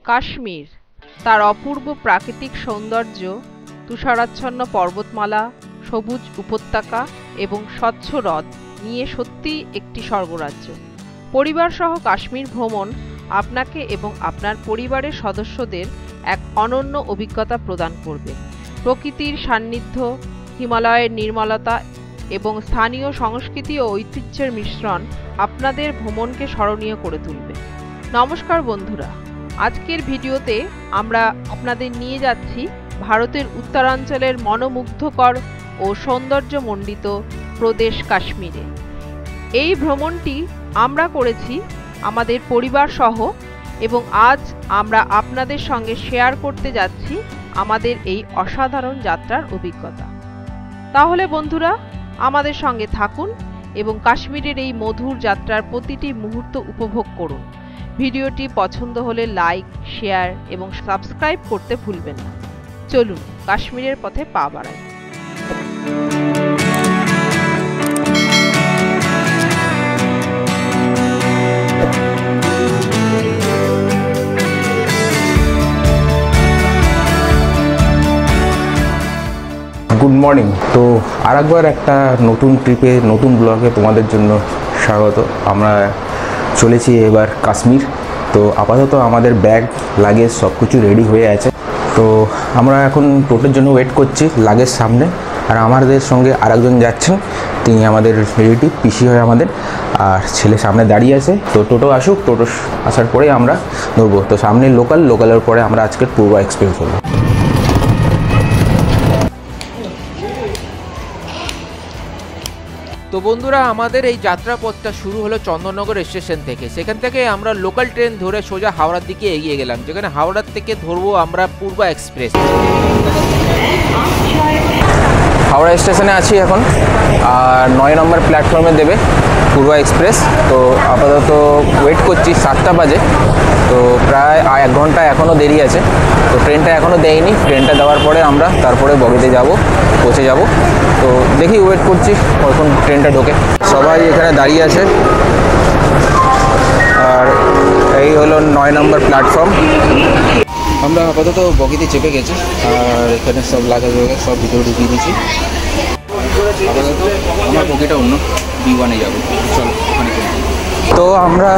কাশ্মীর তার অপূর্ব প্রাকৃতিক সৌন্দর্য, তুষারাচ্ছন্ন পর্বতমালা, সবুজ উপত্যকা এবং স্বচ্ছ হ্রদ নিয়ে সত্যিই একটি স্বর্গরাজ্য। পরিবার সহ কাশ্মীর ভ্রমণ আপনাকে এবং আপনার পরিবারের সদস্যদের এক অনন্য অভিজ্ঞতা প্রদান করবে। প্রকৃতির সান্নিধ্য, হিমালয়ের নির্মলতা এবং স্থানীয় সংস্কৃতি ও ঐতিহ্যের মিশ্রণ আপনাদের ভ্রমণকে স্মরণীয় করে তুলবে। নমস্কার বন্ধুরা, আজকের ভিডিওতে আমরা আপনাদের নিয়ে যাচ্ছি ভারতের উত্তরাঞ্চলের মনোমুগ্ধকর ও সৌন্দর্যমণ্ডিত প্রদেশ কাশ্মীরে। এই ভ্রমণটি আমরা করেছি আমাদের পরিবার সহ এবং আজ আমরা আপনাদের সঙ্গে শেয়ার করতে যাচ্ছি আমাদের এই অসাধারণ যাত্রার অভিজ্ঞতা। তাহলে বন্ধুরা, আমাদের সঙ্গে থাকুন এবং কাশ্মীরের এই মধুর যাত্রার প্রতিটি মুহূর্ত উপভোগ করুন। ভিডিওটি পছন্দ হলে লাইক, শেয়ার এবং সাবস্ক্রাইব করতে ভুলবেন না। চলুন কাশ্মীরের পথে পা বাড়াই। Good morning. তো আরেকবার একটা নতুন ট্রিপে, নতুন ব্লগে তোমাদের জন্য স্বাগত। আমরা চলেছি এবার কাশ্মীর। তো আপাতত আমাদের ব্যাগ, লাগেজ সব কিছু রেডি হয়ে আছে। তো আমরা এখন টোটোর জন্য ওয়েট করছি লাগেজ সামনে। আর আমাদের সঙ্গে আরেকজন যাচ্ছেন, তিনি আমাদের রিলেটিভ, পিসি হয় আমাদের, আর ছেলে সামনে দাঁড়িয়ে আছে। তো টোটো আসুক, টোটো আসার পরে আমরা ধরবো। তো সামনে লোকালের পরে আমরা আজকের পূর্ব এক্সপ্রেস করবো। তো বন্ধুরা, আমাদের এই যাত্রাপথটা শুরু হলো চন্দননগর স্টেশন থেকে। সেখান থেকে আমরা লোকাল ট্রেন ধরে সোজা হাওড়ার দিকে এগিয়ে গেলাম, যেখানে হাওড়ার থেকে ধরবো আমরা পূর্ব এক্সপ্রেস। হাওড়া স্টেশনে আছি এখন, আর 9 নম্বর প্ল্যাটফর্মে দেবে পূর্ব এক্সপ্রেস। তো আপাতত ওয়েট করছি, 7টা বাজে। তো প্রায় 1 ঘন্টা এখনও দেরি আছে। তো ট্রেনটা এখনও দেয়নি। ট্রেনটা দেওয়ার পরে আমরা তারপরে বগিতে যাব, পৌঁছে যাব। তো দেখি, ওয়েট করছি কখন ট্রেনটা ঢোকে। সবাই এখানে দাঁড়িয়ে আছে। আর এই হলো 9 নম্বর প্ল্যাটফর্ম। আমরা আপাতত বগিতে চেপে গেছি, আর এখানে সব লাগেজ সব ভিতরে ঢুকিয়ে দিচ্ছি। আপাতত আমার বগিটা অন্য B1-এ যাবো। চলো ওখানে। তো আমরা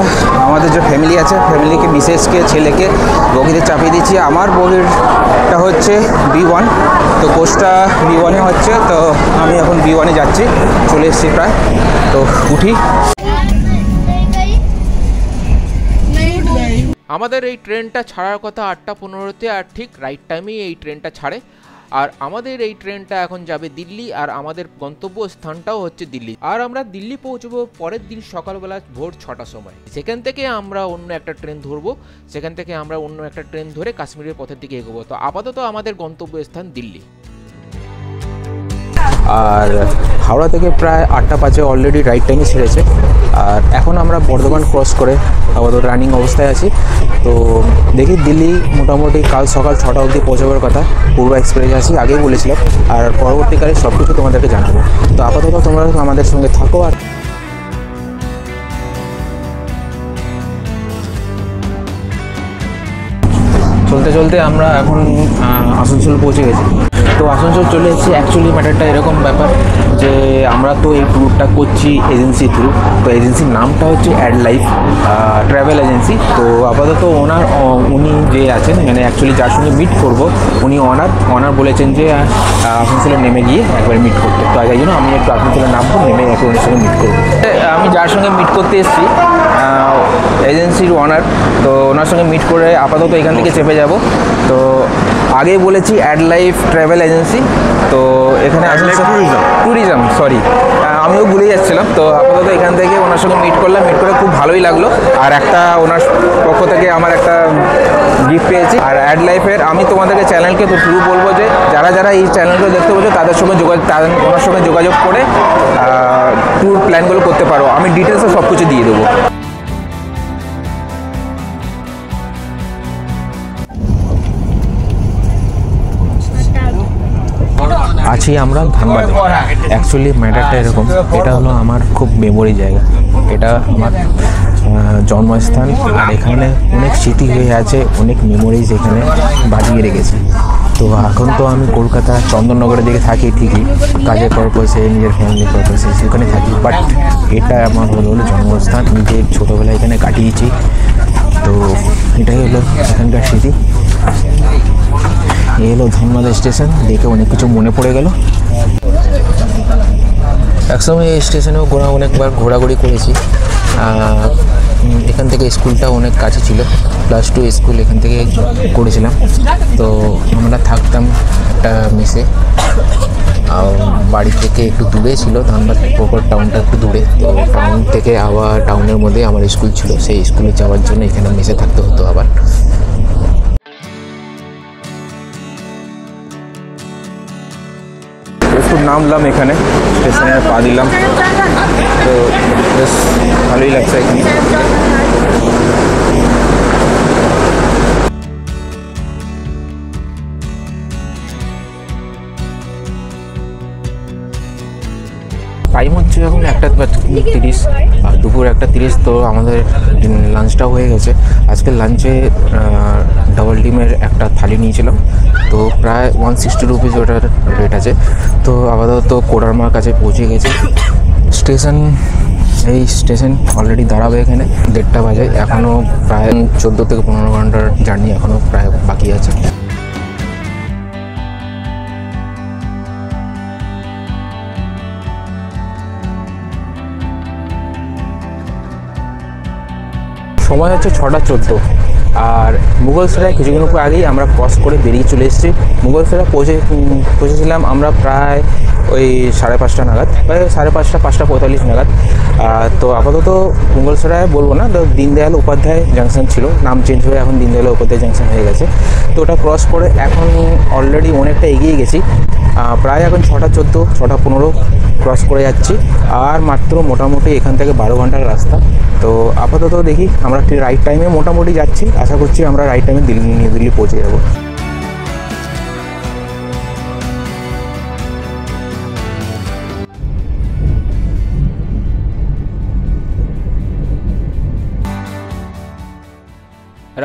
আমাদের যে ফ্যামিলি আছে, ফ্যামিলিকে, মিসেসকে, ছেলেকে বগিতে চাপিয়ে দিচ্ছি। আমার বগিটা হচ্ছে B1। তো কোচটা B1-এ হচ্ছে। তো আমি এখন B1-এ যাচ্ছি, চলে এসেছি প্রায়। তো উঠি। আমাদের এই ট্রেনটা ছাড়ার কথা 8টা 15-তে, আর ঠিক রাইট টাইমেই এই ট্রেনটা ছাড়ে। আর আমাদের এই ট্রেনটা এখন যাবে দিল্লি, আর আমাদের গন্তব্য স্থানটাও হচ্ছে দিল্লি। আর আমরা দিল্লি পৌঁছবো পরের দিন সকালবেলা ভোর 6টার সময়। সেখান থেকে আমরা অন্য একটা ট্রেন ধরবো, সেখান থেকে আমরা অন্য একটা ট্রেন ধরে কাশ্মীরের পথের দিকে এগোবো। তো আপাতত আমাদের গন্তব্য স্থান দিল্লি। আর হাওড়া থেকে প্রায় 8টা 5-এ অলরেডি রাইট টাইমে ছেড়েছে। আর এখন আমরা বর্ধমান ক্রস করে আপাতত রানিং অবস্থায় আছি। তো দেখি, দিল্লি মোটামুটি কাল সকাল 6টা অবধি পৌঁছাবার কথা। পূর্ব এক্সপ্রেস আছি, আগেই বলেছিলাম। আর পরবর্তীকালে সব কিছু তোমাদেরকে জানাবো। তো আপাতত তোমরা আমাদের সঙ্গে থাকো। আর চলতে চলতে আমরা এখন আসানসোল পৌঁছে গেছি। তো আসানসোল চলে এসেছি। অ্যাকচুয়ালি ম্যাটারটা এরকম ব্যাপার যে আমরা তো এই ট্যুরটা করছি এজেন্সি থ্রু। তো এজেন্সির নামটা হচ্ছে অ্যাডলাইফ ট্রাভেল এজেন্সি। তো আপাতত উনি যে আছেন, মানে অ্যাকচুয়ালি যার সঙ্গে মিট করব, উনি অনার বলেছেন যে আসানসোলে নেমে গিয়ে একবার মিট করতে। তো তাই জন্য আমি একটু আসানসোলে নামবো, নেমে একটু ওনার সঙ্গে মিট করবো। আমি যার সঙ্গে মিট করতে এসেছি, এজেন্সির ওনার, তো ওনার সঙ্গে মিট করে আপাতত এখান থেকে চেপে যাব। তো আগে বলেছি অ্যাডলাইফ ট্রাভেল এজেন্সি। তো এখানে ট্যুরিজম, সরি, আমিও ভুলে যাচ্ছিলাম। তো আপাতত এখান থেকে ওনার সঙ্গে মিট করলাম। মিট করে খুব ভালোই লাগলো। আর একটা ওনার পক্ষ থেকে আমার একটা গিফট পেয়েছি। আর অ্যাডলাইফের আমি তোমাদেরকে চ্যানেলকে তো শুরু বলবো যে যারা এই চ্যানেলগুলো দেখতে পাচ্ছ, তাদের সঙ্গে ওনার সঙ্গে যোগাযোগ করে ট্যুর প্ল্যানগুলো করতে পারো। আমি ডিটেলসে সব কিছু দিয়ে দেবো। আছি আমরা ধানবাদে। অ্যাকচুয়ালি ম্যাটারটা এরকম, এটা হলো আমার খুব মেমোরি জায়গা। এটা আমার জন্মস্থান, আর এখানে অনেক স্মৃতি হয়ে আছে, অনেক মেমোরিজ এখানে বাজিয়ে রেখেছে। তো এখন তো আমি কলকাতা চন্দননগরের দিকে থাকি ঠিকই, কাজের পারপাসে, নিজের ফ্যামিলির পারপাসে সেখানে থাকি, বাট এটা আমার হলো জন্মস্থান, নিজের ছোটোবেলা এখানে কাটিয়েছি। তো এটাই হলো এখানকার স্মৃতি। এই হলো ধনবাদ স্টেশন, দেখে অনেক কিছু মনে পড়ে গেল। একসময় এই স্টেশনেও অনেকবার ঘোরাঘুরি করেছি। এখান থেকে স্কুলটা অনেক কাছে ছিল, +2 স্কুল এখান থেকে করেছিলাম। তো আমরা থাকতাম একটা মেসে, বাড়ি থেকে একটু দূরে ছিল, ধনবাদ প্রপার টাউনটা একটু দূরে। তো টাউন থেকে আবার টাউনের মধ্যে আমার স্কুল ছিল, সেই স্কুলে যাওয়ার জন্য এখানে মেসে থাকতে হতো। আবার একটু নামলাম এখানে, স্টেশনে পা দিলাম, তো বেশ ভালোই লাগছে এখানে। টাইম হচ্ছে এখন 1:30, দুপুর 1:30। তো আমাদের লাঞ্চটাও হয়ে গেছে। আজকের লাঞ্চে ডাবল ডিমের একটা থালি নিয়েছিলাম, তো প্রায় 160 রুপিস ওটার রেট আছে। তো আপাতত কোডারমার কাছে পৌঁছে গেছে। এই স্টেশন অলরেডি দাঁড়াবে এখানে, 1:30 বাজে। এখনও প্রায় 14 থেকে 15 ঘন্টার জার্নি এখনও প্রায় বাকি আছে। সময় হচ্ছে 6:14, আর মুঘলসরাই কিছুক্ষণ উপর আগেই আমরা ক্রস করে বেরিয়ে চলে এসেছি। মুঘলসরাই পৌঁছেছিলাম আমরা প্রায় ওই 5:30 নাগাদ, প্রায় 5:30, 5:45 নাগাদ। তো আপাতত মুঘলসরাই বলবো না, তো দীনদয়াল উপাধ্যায় জাংশন ছিল, নাম চেঞ্জ হয়ে এখন দীনদয়াল উপাধ্যায় জাংশন হয়ে গেছে। তো ওটা ক্রস করে এখন অলরেডি অনেকটা এগিয়ে গেছি, প্রায় এখন 6:14, 6:15 ক্রস করে যাচ্ছি। আর মাত্র মোটামুটি এখান থেকে 12 ঘন্টার রাস্তা। তো আপাতত দেখি আমরা ঠিক রাইট টাইমে মোটামুটি যাচ্ছি, আশা করছি আমরা রাইট টাইমে নিউ দিল্লি পৌঁছে যাব।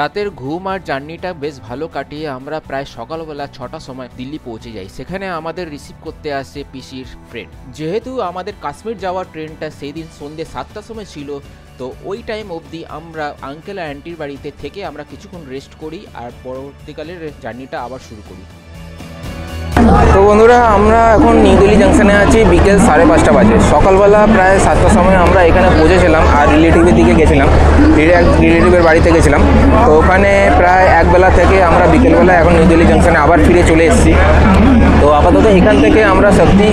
রাতের ঘুম আর জার্নিটা বেশ ভালো কাটিয়ে আমরা প্রায় সকালবেলা 6টার সময় দিল্লি পৌঁছে যাই। সেখানে আমাদের রিসিভ করতে আসে পিসির ফ্রেন্ড। যেহেতু আমাদের কাশ্মীর যাওয়ার ট্রেনটা সেই দিন সন্ধ্যে 7টার সময় ছিল, তো ওই টাইম অবধি আমরা আঙ্কেল আর আন্টির বাড়িতে থেকে আমরা কিছুক্ষণ রেস্ট করি আর পরবর্তীকালের জার্নিটা আবার শুরু করি। তো বন্ধুরা, আমরা এখন নিউ দিল্লি জাংশনে আছি, বিকেল 5:30 বাজে। সকালবেলা প্রায় 7টার সময় আমরা এখানে পৌঁছেছিলাম আর রিলেটিভের দিকে গেছিলাম, রিলেটিভের বাড়িতে গেছিলাম। তো ওখানে প্রায় একবেলা থেকে আমরা বিকেলবেলা এখন নিউ দিল্লি জাংশনে আবার ফিরে চলে এসেছি। তো আপাতত এখান থেকে আমরা শক্তি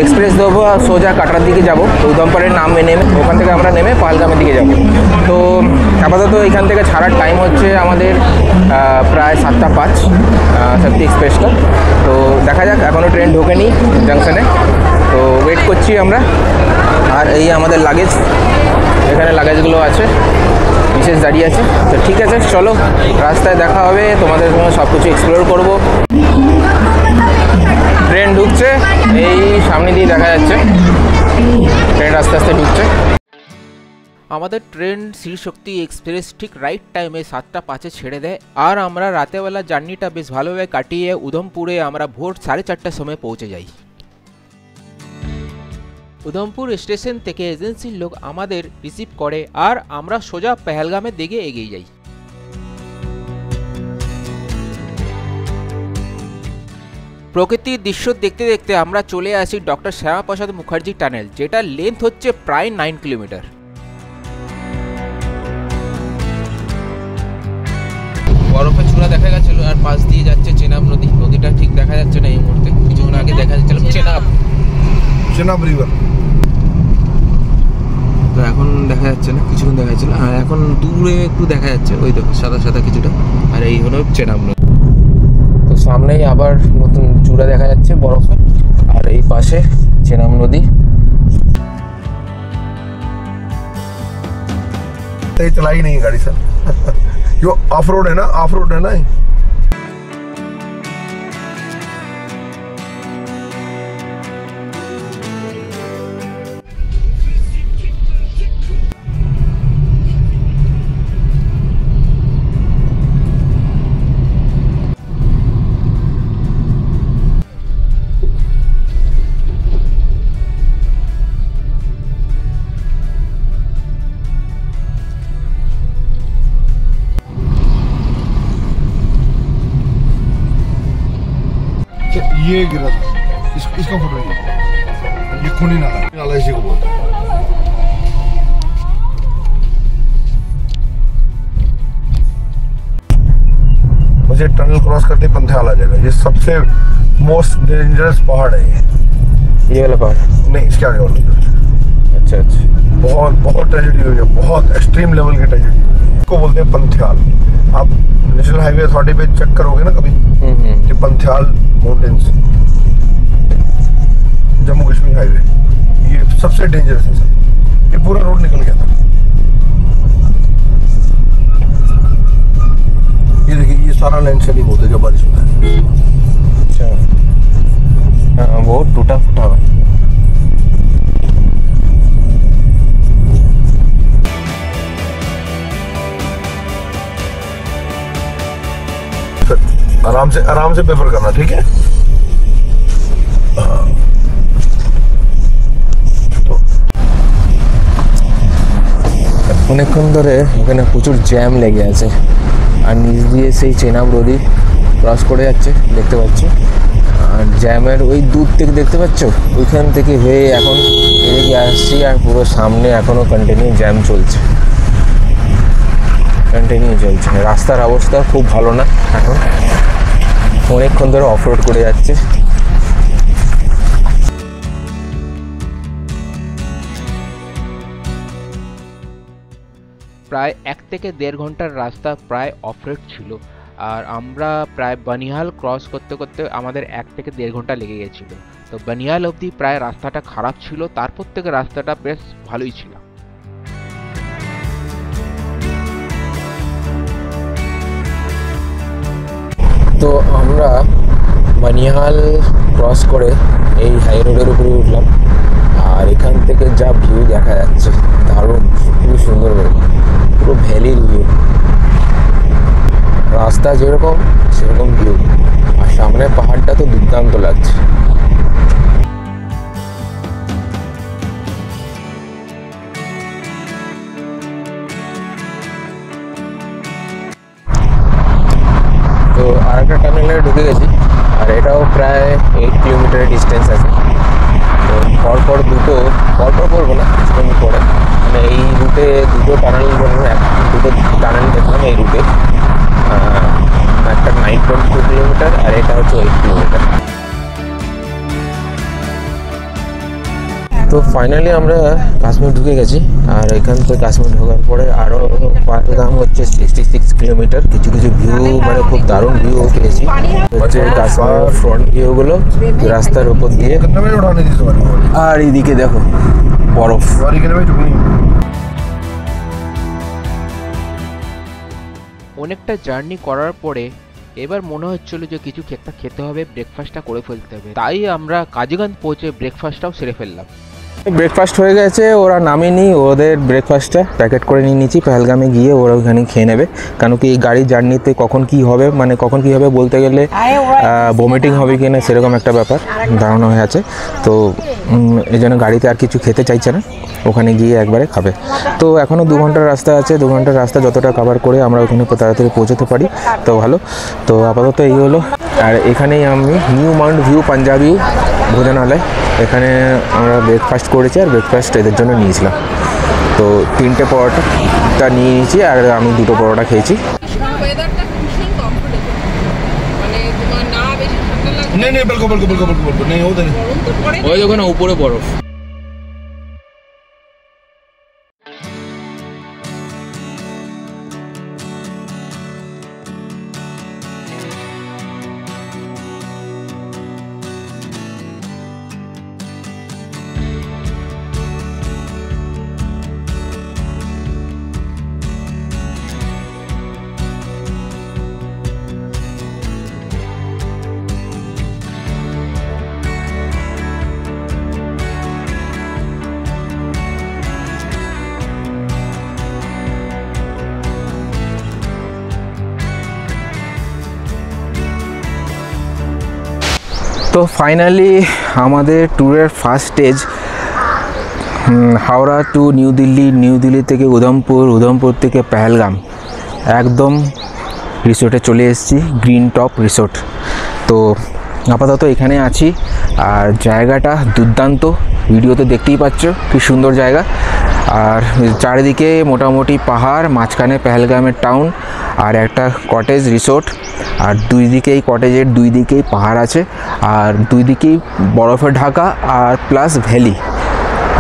এক্সপ্রেস দেবো আর সোজা কাটরার দিকে যাব। উধমপুরের নেমে ওখান থেকে আমরা নেমে পাহলগামের দিকে যাব। তো আপাতত এখান থেকে ছাড়ার টাইম হচ্ছে আমাদের প্রায় 7:05 শক্তি এক্সপ্রেসটা। তো দেখা যাক, এখনও ট্রেন ঢোকেনি জাংশনে, তো ওয়েট করছি আমরা। আর এই আমাদের লাগেজ, এখানে লাগেজগুলো আছে, বিশেষ দাঁড়িয়ে আছে। তো ঠিক আছে, চলো রাস্তায় দেখা হবে, তোমাদের সঙ্গে সব কিছু এক্সপ্লোর করবো। ট্রেন ঢুকছে, এই সামনে দিয়ে দেখা যাচ্ছে ট্রেন আস্তে আস্তে ঢুকছে। আমাদের ট্রেন শ্রী শক্তি এক্সপ্রেস ঠিক রাইট টাইমে 7:05 ছেড়ে দেয়, আর আমরা রাতেবেলা জার্নিটা বেশ ভালোভাবে কাটিয়ে উধমপুরে আমরা ভোর 4:30টার সময় পৌঁছে যাই। উধমপুর স্টেশন থেকে এজেন্সির লোক আমাদের রিসিভ করে আর আমরা সোজা পেহেলগামের দিকে এগিয়ে যাই। প্রকৃতির দৃশ্য দেখতে দেখতে আমরা চলে আসি ডক্টর শ্যামাপ্রসাদ মুখার্জি টানেল, যেটা লেন্থ হচ্ছে প্রায় 9 কিলোমিটার। বরফের চূড়া দেখা গেছিল আর পাশ দিয়ে যাচ্ছে চেনাব নদী। নদীটা ঠিক দেখা যাচ্ছে না এই মুহূর্তে, কিছুক্ষণ আগে দেখা যাচ্ছিল চেনাব রিভার, তো এখন দেখা যাচ্ছে না, কিছুক্ষণ দেখা যাচ্ছিল। আর এখন দূরে একটু দেখা যাচ্ছে, ওই দেখো সাদা সাদা কিছুটা, আর এই হলো চেনাব নদী। তো সামনেই আবার নতুন চূড়া দেখা যাচ্ছে বরফের, আর এই পাশে চেনাব নদী। चलाई नहीं है गाड़ी सर। जो ऑफ रोड है ना, ऑफ रोड है ना। ये गिरा था, इसका फोटो ये खूनी नाला इसी को बोलते हैं। मुझे टनल क्रॉस करते पंथेवाल आ जाएगा। ये सबसे मोस्ट डेंजरस पहाड़ है ये वाला पहाड़? नहीं, इसके आगे वाला। अच्छा अच्छा। बहुत बहुत ट्रेजेडी हुई है, बहुत एक्सट्रीम लेवल की ट्रेजेडी हुई है। इसको बोलते हैं पंथेवाल। आप नेशनल हाईवे अथॉरिटी पे चेक करोगे ना कभी, ये पंथेवाल माउंटेन्स, जम्मू कश्मीर हाईवे, ये सबसे डेंजरस है सर। ये पूरा रोड निकल गया था। ये देखिए, ये सारा लैंडस्लाइडिंग होता है जब बारिश होता है। अच्छा, हाँ बहुत टूटा फूटा हुआ है। आराम से पेपर करना, ठीक है? অনেকক্ষণ ধরে এখানে প্রচুর জ্যাম লেগে আছে, আর নিচ দিয়ে সেই চেনাব নদী ক্রস করে যাচ্ছে দেখতে পাচ্ছ। আর জ্যামের ওই দূর থেকে দেখতে পাচ্ছ, ওইখান থেকে হয়ে এখন এদিকে আসছি, আর পুরো সামনে এখনও কন্টিনিউ জ্যাম চলছে, রাস্তার অবস্থা খুব ভালো না এখন, অনেকক্ষণ ধরে অফ রোড করে যাচ্ছে। প্রায় 1 থেকে 1.5 ঘন্টার রাস্তা প্রায় অফরোড ছিল, আর আমরা প্রায় বানিহাল ক্রস করতে করতে আমাদের 1 থেকে 1.5 ঘন্টা লেগে গেছিলো। তো বানিহাল অবধি প্রায় রাস্তাটা খারাপ ছিল, তারপর থেকে রাস্তাটা বেশ ভালোই ছিল। তো আমরা বানিহাল ক্রস করে এই হাই রোডের উপরে উঠলাম, আর এখান থেকে যা ভিউ দেখা যাচ্ছে দারুণ, খুবই সুন্দর, পুরো ভ্যালির ভিউ, রাস্তা যেরকম সেরকম ভিউ, আর সামনে পাহাড়টা তো দুর্দান্ত লাগছে। তো আরেকটা টানেলে ঢুকে গেছি, আর এটাও প্রায় 8 কিলোমিটারের ডিস্টেন্স আছে। তো পরপর বলবো না, কিছুক্ষণ পরে মানে এই রুটে দুটো টানেল দেখলাম এই রুটে, একটা 9.2 কিলোমিটার আর এটা হচ্ছে 8 কিলোমিটার। তো ফাইনালি আমরা কাশ্মীর ঢুকে গেছি, আর এখান থেকে কাশ্মীর ঢোকার পরে আরও পাহাড়গাম হচ্ছে 66 কিলোমিটার। কিছু ভিউ মানে খুব দারুণ ভিউ পেয়েছি, হচ্ছে কাশ্মীর ফ্রন্ট ভিউগুলো রাস্তার উপর দিয়ে, আর এইদিকে দেখো বরফ। অনেকটা জার্নি করার পরে এবার মনে হচ্ছিল যে কিছু একটা খেতে হবে, ব্রেকফাস্টটা করে ফেলতে হবে, তাই আমরা কাজিগঞ্জ পৌঁছে ব্রেকফাস্টটাও সেরে ফেললাম। ব্রেকফাস্ট হয়ে গেছে, ওরা নামেনি, ওদের ব্রেকফাস্টটা প্যাকেট করে নিয়ে নিচ্ছি, পেহেলগামে গিয়ে ওরা ওখানে খেয়ে নেবে, কারণ কি এই গাড়ির জার্নিতে কখন কি হবে বলতে গেলে ভমিটিং হবে কি না সেরকম একটা ব্যাপার ধারণা হয়ে আছে। তো এই জন্য গাড়িতে আর কিছু খেতে চাইছে না, ওখানে গিয়ে একবারে খাবে। তো এখনও 2 ঘন্টার রাস্তা আছে, 2 ঘন্টার রাস্তা যতটা কভার করে আমরা ওখানে তাড়াতাড়ি পৌঁছতে পারি তো ভালো। তো আপাতত এই হলো, আর এখানেই আমি নিউ মাউন্ট ভিউ পাঞ্জাবি ভোজনালয়, এখানে আমরা ব্রেকফাস্ট করেছি, আর ব্রেকফাস্ট এদের জন্য নিয়েছিলাম। তো 3টে পরোটা নিয়ে নিয়েছি, আর আমি 2টো পরোটা খেয়েছি। ওই ওখানে উপরে বরফ। তো ফাইনালি আমাদের ট্যুরের first stage Howrah two new Delhi, new Delhi থেকে উধমপুর থেকে পেহেলগাম, একদম রিসোর্টে চলে এসেছি, গ্রিন টপ রিসোর্ট। তো আপাতত এখানে আছি। আর জায়গাটা দুর্দান্ত, ভিডিওতে দেখতেই পাচ্ছ কি সুন্দর জায়গা। আর চারিদিকে মোটামুটি পাহাড়, মাঝখানে পেহেলগামের টাউন আর একটা কটেজ রিসোর্ট। আর দুই দিকে এই কটেজের দুই দিকেই পাহাড় আছে, আর দুই দিকেই বরফে ঢাকা আর প্লাস ভ্যালি,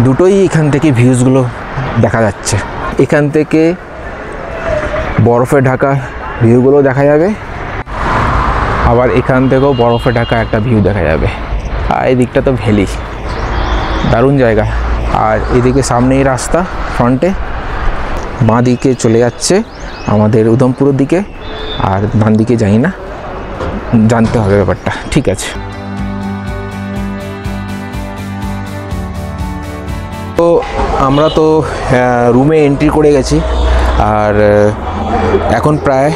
দুটোই এখান থেকে ভিউজগুলো দেখা যাচ্ছে। এখান থেকে বরফে ঢাকা ভিউগুলো দেখা যাবে, আবার এখান থেকেও বরফে ঢাকা একটা ভিউ দেখা যাবে। আর এই দিকটা তো ভ্যালি, দারুণ জায়গা। আর এদিকে সামনেই রাস্তা, ফ্রন্টে বাঁ দিকে চলে যাচ্ছে আমাদের উধমপুরের দিকে, আর ডান দিকে যাই না, জানতে হবে ব্যাপারটা। ঠিক আছে, তো আমরা তো রুমে এন্ট্রি করে গেছি, আর এখন প্রায়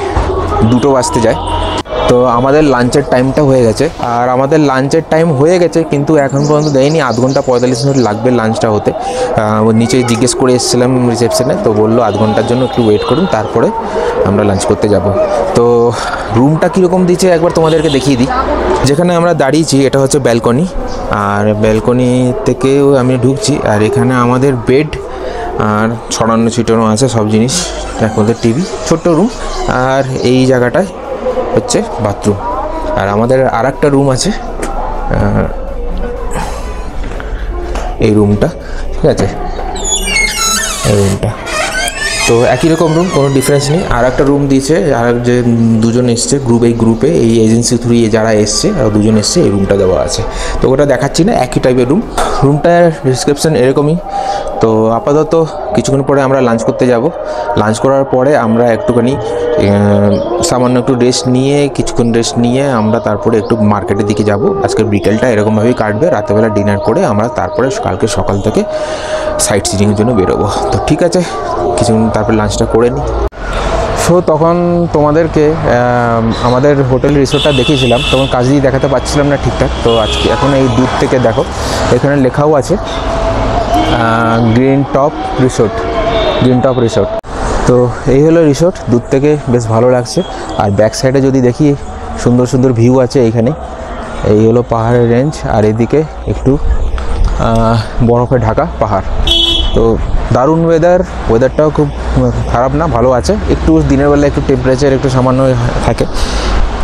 2টো বাজতে যায়। তো আমাদের লাঞ্চের টাইমটা হয়ে গেছে, আর আমাদের লাঞ্চের টাইম হয়ে গেছে কিন্তু এখন পর্যন্ত দেয়নি। 1 ঘন্টা 45 মিনিট লাগবে লাঞ্চটা হতে। নিচে জিজ্ঞেস করে এসেছিলাম রিসেপশনে, তো বললো 1 ঘন্টার জন্য একটু ওয়েট করুন, তারপরে আমরা লাঞ্চ করতে যাব। তো রুমটা কীরকম দিচ্ছে একবার তোমাদেরকে দেখিয়ে দিই। যেখানে আমরা দাঁড়িয়েছি এটা হচ্ছে ব্যালকনি, আর ব্যালকনি থেকেও আমি ঢুকছি। আর এখানে আমাদের বেড আর ছড়ানো ছিটানো আছে সব জিনিস, আমাদের টিভি, ছোট্ট রুম। আর এই জায়গাটায় হচ্ছে বাথরুম। আর আমাদের আর একটা রুম আছে, এই রুমটা, ঠিক আছে, এই রুমটা তো একই রকম রুম, কোনো ডিফারেন্স নেই। আর একটা রুম দিয়েছে, আর যে দুজন এসছে গ্রুপে এই এজেন্সি থ্রু যারা এসছে আর দুজন এসছে, এই রুমটা দেওয়া আছে। তো ওটা দেখাচ্ছি না, একই টাইপের রুম। রুমটার ডিসক্রিপশন এরকমই। তো আপাতত কিছুক্ষণ পরে আমরা লাঞ্চ করতে যাব। লাঞ্চ করার পরে আমরা একটুখানি সামান্য একটু কিছুক্ষণ রেস্ট নিয়ে আমরা তারপরে একটু মার্কেটের দিকে যাব। আজকের বিকেলটা এরকমভাবেই কাটবে। রাতেরবেলা ডিনার করে আমরা তারপরে কালকে সকাল থেকে সাইট সিইংয়ের জন্য বেরোবো। তো ঠিক আছে, কিছুক্ষণ তারপর লাঞ্চটা করে নিই। সো তখন তোমাদেরকে আমাদের হোটেল রিসোর্টটা দেখিয়েছিলাম, তখন কাজ দিয়ে দেখাতে পারছিলাম না ঠিকঠাক। তো আজকে এখন এই দূর থেকে দেখো, এখানে লেখাও আছে গ্রিন টপ রিসোর্ট। তো এই হলো রিসোর্ট, দূর থেকে বেশ ভালো লাগছে। আর ব্যাক সাইডে যদি দেখি সুন্দর সুন্দর ভিউ আছে এইখানে। এই হলো পাহাড়ের রেঞ্জ, আর এদিকে একটু বরফে ঢাকা পাহাড়। তো দারুণ ওয়েদারটাও খুব খারাপ না, ভালো আছে। একটু দিনের বেলা একটু টেম্পারেচার একটু সামান্য থাকে,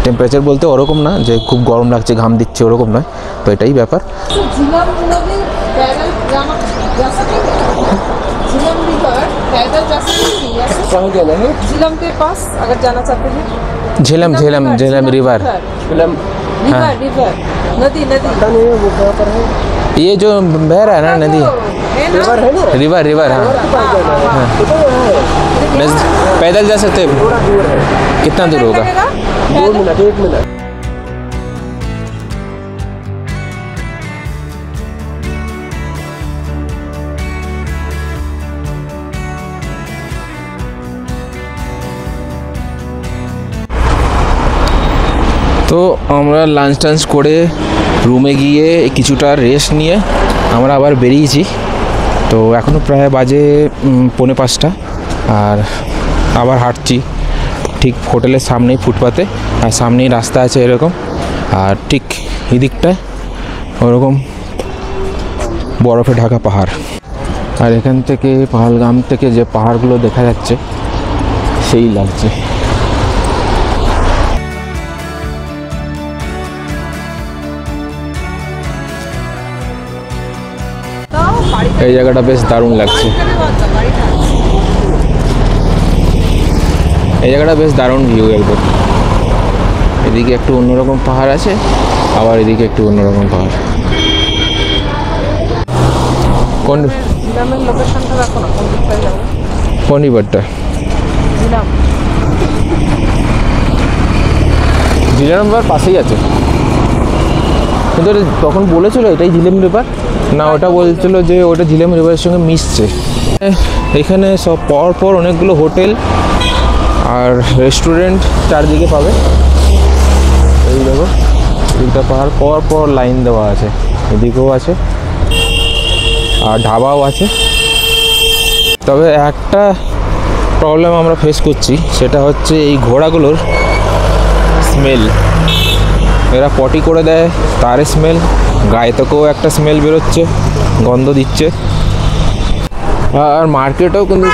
টেম্পারেচার বলতে ওরকম না যে খুব গরম লাগছে ঘাম দিচ্ছে, ওরকম নয়। তো এটাই ব্যাপার। झेलम रिवर, नदी ये जो बह रहा है ना नदी, रिवर हाँ। पैदल जा सकते हैं? कितना दूर होगा? 2 मिनट 1 मिनट। তো আমরা লাঞ্চ টাঞ্চ করে রুমে গিয়ে কিছুটা রেস্ট নিয়ে আমরা আবার বেরিয়েছি। তো এখনও প্রায় বাজে 4:45, আর আবার হাঁটছি ঠিক হোটেলের সামনেই ফুটপাতে, আর সামনেই রাস্তা আছে এরকম। আর ঠিক এদিকটায় ওরকম বরফে ঢাকা পাহাড়। আর এখান থেকে পাহাড়গাম থেকে যে পাহাড়গুলো দেখা যাচ্ছে সেই লাগছে। এই জায়গাটা বেশ দারুণ লাগছে, এই জায়গাটা বেশ দারুণ ভিউ একদম। এদিকে একটু অন্যরকম পাহাড় আছে, আবার এদিকে একটু অন্যরকম পাহাড়। কোন রিভারটা? ঝিলাম রিভার পাশেই আছে, কিন্তু তখন বলেছিল এটাই ঝিলাম রিভার না, ওটা বলছিল যে ওটা ঝিলাম রিভারের সঙ্গে মিশছে। এখানে সব পর অনেকগুলো হোটেল আর রেস্টুরেন্ট চারদিকে পাবে। এই দেখো এদিকটা পাহাড় পর লাইন দেওয়া আছে, এদিকেও আছে আর ধাবাও আছে। তবে একটা প্রবলেম আমরা ফেস করছি, সেটা হচ্ছে এই ঘোড়াগুলোর স্মেল। এরা পটি করে দেয়, তার স্মেল, গায়ে থেকেও একটা স্মেল বেরোচ্ছে, গন্ধ দিচ্ছে। আর মার্কেটেও কিন্তু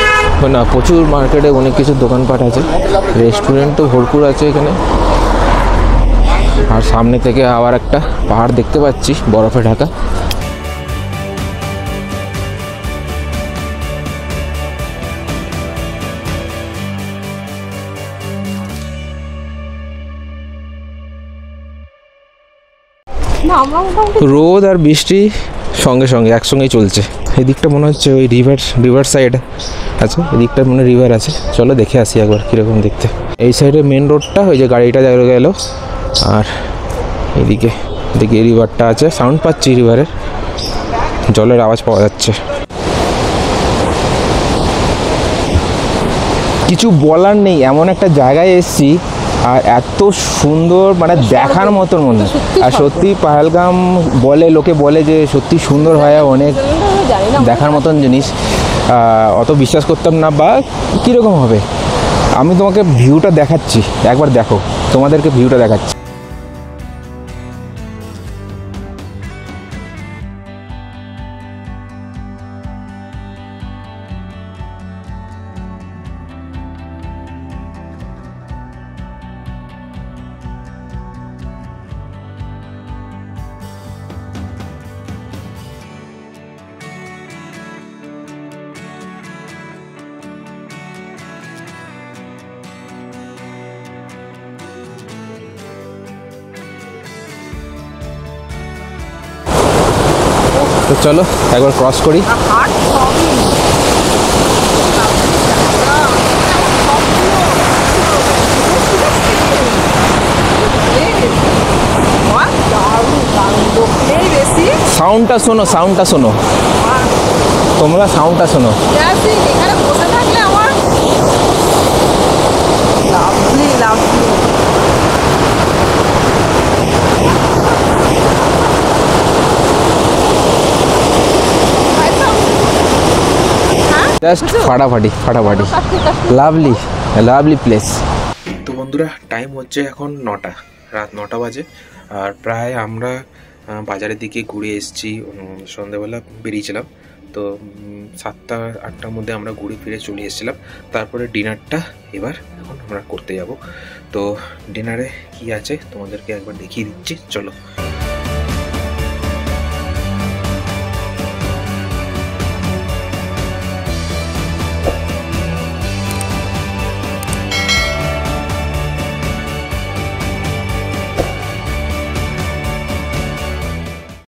না, প্রচুর মার্কেটে অনেক কিছু দোকানপাট আছে, রেস্টুরেন্টও ভরপুর আছে এখানে। আর সামনে থেকে আবার একটা পাহাড় দেখতে পাচ্ছি বরফে ঢাকা। রোদ আর বৃষ্টি সঙ্গে সঙ্গে একসঙ্গেই চলছে। এদিকটা মনে হচ্ছে ওই রিভার সাইড আছে, এদিকটা মনে হয় রিভার আছে। চলো দেখে আসি একবার কীরকম দেখতে। এই সাইডে মেন রোডটা, ওই যে গাড়িটা গেল, আর এদিকে রিভারটা আছে। সাউন্ড পাচ্ছি রিভারের, জলের আওয়াজ পাওয়া যাচ্ছে। কিছু বলার নেই, এমন একটা জায়গায় এসেছি আর এত সুন্দর, মানে দেখার মতন মনে। আর সত্যি পাহেলগাম লোকে বলে যে সত্যি সুন্দর হয়, অনেক দেখার মতন জিনিস। অত বিশ্বাস করতাম না বা কীরকম হবে। আমি তোমাকে ভিউটা দেখাচ্ছি, একবার দেখো, তোমাদেরকে ভিউটা দেখাচ্ছি। তো চলো একবার ক্রস করি। সাউন্ডটা শোনো, সাউন্ডটা শোনো, তোমরা সাউন্ডটা শোনো। এখানে বসে থাকলে আমার লাভলি লাভলি। জাস্ট ফাটাফাটি লাভলি প্লেস। তো বন্ধুরা, টাইম হচ্ছে এখন 9টা, রাত 9টা বাজে। আর প্রায় আমরা বাজারের দিকে ঘুরে এসেছি। সন্ধ্যেবেলা বেরিয়েছিলাম, তো 7টা-8টার মধ্যে আমরা ঘুরে ফিরে চলে এসেছিলাম। তারপরে ডিনারটা এখন আমরা করতে যাব। তো ডিনারে কি আছে তোমাদেরকে একবার দেখিয়ে দিচ্ছি, চলো।